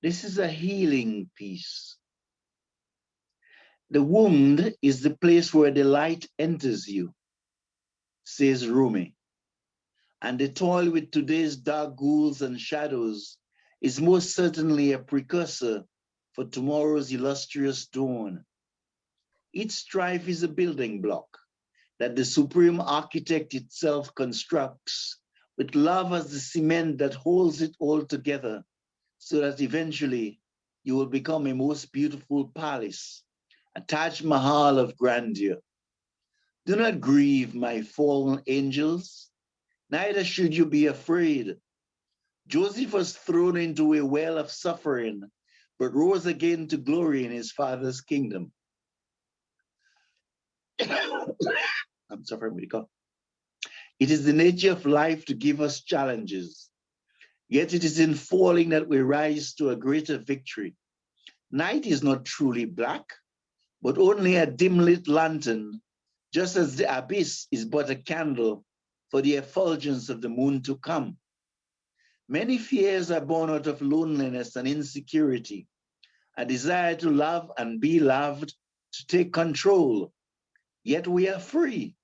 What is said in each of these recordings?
This is a healing piece. The wound is the place where the light enters you, says Rumi. And the toil with today's dark ghouls and shadows is most certainly a precursor for tomorrow's illustrious dawn. Each strife is a building block that the supreme architect itself constructs with love as the cement that holds it all together so that eventually you will become a most beautiful palace, a Taj Mahal of grandeur. Do not grieve, my fallen angels, neither should you be afraid. Joseph was thrown into a well of suffering, but rose again to glory in his father's kingdom. I'm suffering with a cough. It is the nature of life to give us challenges, yet it is in falling that we rise to a greater victory. Night is not truly black, but only a dim lit lantern, just as the abyss is but a candle for the effulgence of the moon to come. Many fears are born out of loneliness and insecurity, a desire to love and be loved, to take control. Yet we are free,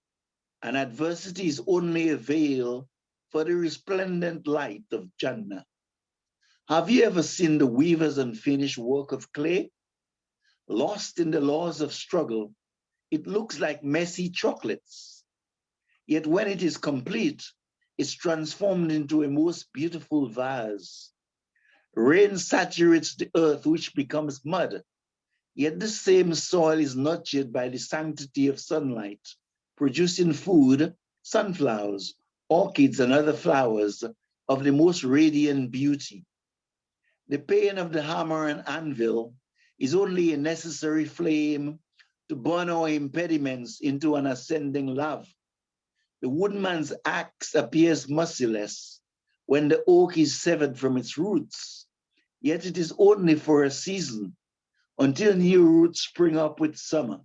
and adversity is only a veil for the resplendent light of Jannah. Have you ever seen the weaver's unfinished work of clay? Lost in the laws of struggle, it looks like messy chocolates. Yet when it is complete, it's transformed into a most beautiful vase. Rain saturates the earth, which becomes mud. Yet the same soil is nurtured by the sanctity of sunlight, producing food, sunflowers, orchids, and other flowers of the most radiant beauty. The pain of the hammer and anvil is only a necessary flame to burn our impediments into an ascending love. The woodman's axe appears merciless when the oak is severed from its roots, yet it is only for a season until new roots spring up with summer.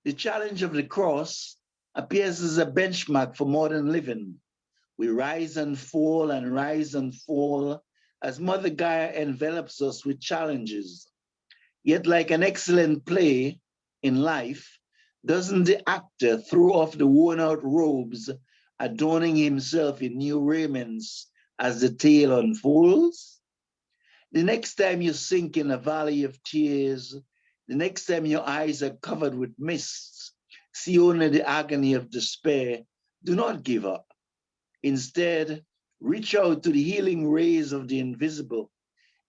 The challenge of the cross appears as a benchmark for modern living. We rise and fall as Mother Gaia envelops us with challenges. Yet, like an excellent play in life, doesn't the actor throw off the worn out robes, adorning himself in new raiments as the tale unfolds? The next time you sink in a valley of tears, the next time your eyes are covered with mists, see only the agony of despair, do not give up. Instead, reach out to the healing rays of the invisible,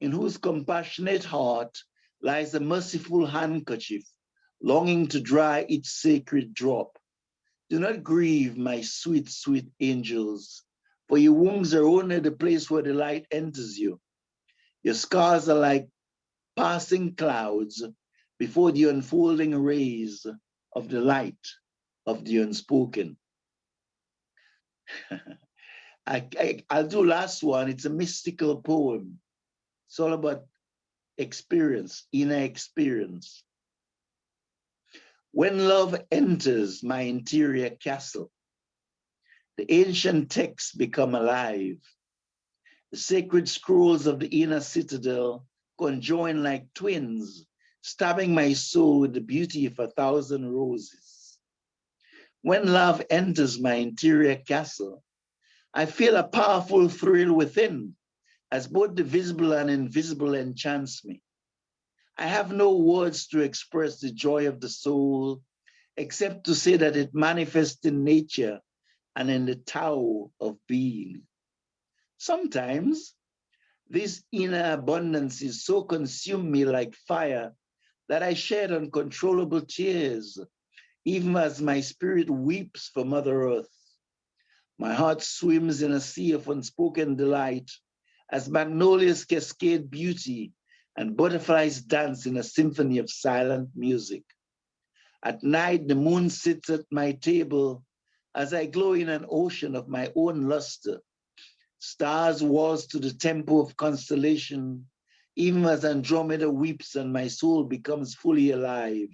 in whose compassionate heart lies a merciful handkerchief, longing to dry its sacred drop. Do not grieve, my sweet, sweet angels, for your wounds are only the place where the light enters you. Your scars are like passing clouds before the unfolding rays of the light of the unspoken. I'll do last one. It's a mystical poem. It's all about experience, inner experience. When love enters my interior castle, the ancient texts become alive. The sacred scrolls of the inner citadel conjoin like twins, stabbing my soul with the beauty of 1,000 roses. When love enters my interior castle, I feel a powerful thrill within, as both the visible and invisible enchants me. I have no words to express the joy of the soul, except to say that it manifests in nature and in the Tao of being. Sometimes this inner abundance is so consumed me like fire that I shed uncontrollable tears, even as my spirit weeps for Mother Earth. My heart swims in a sea of unspoken delight as magnolias cascade beauty and butterflies dance in a symphony of silent music. At night, the moon sits at my table as I glow in an ocean of my own luster. Stars waltz to the tempo of constellation, even as Andromeda weeps and my soul becomes fully alive,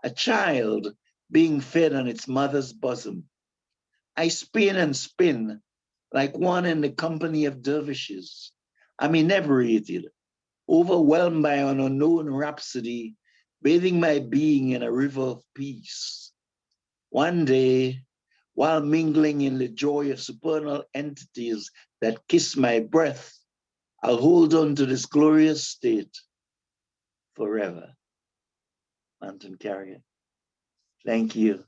a child being fed on its mother's bosom. I spin and spin like one in the company of dervishes. I'm inebriated, overwhelmed by an unknown rhapsody, bathing my being in a river of peace. One day, while mingling in the joy of supernal entities that kiss my breath, I'll hold on to this glorious state forever. Mountain Carrier. Thank you.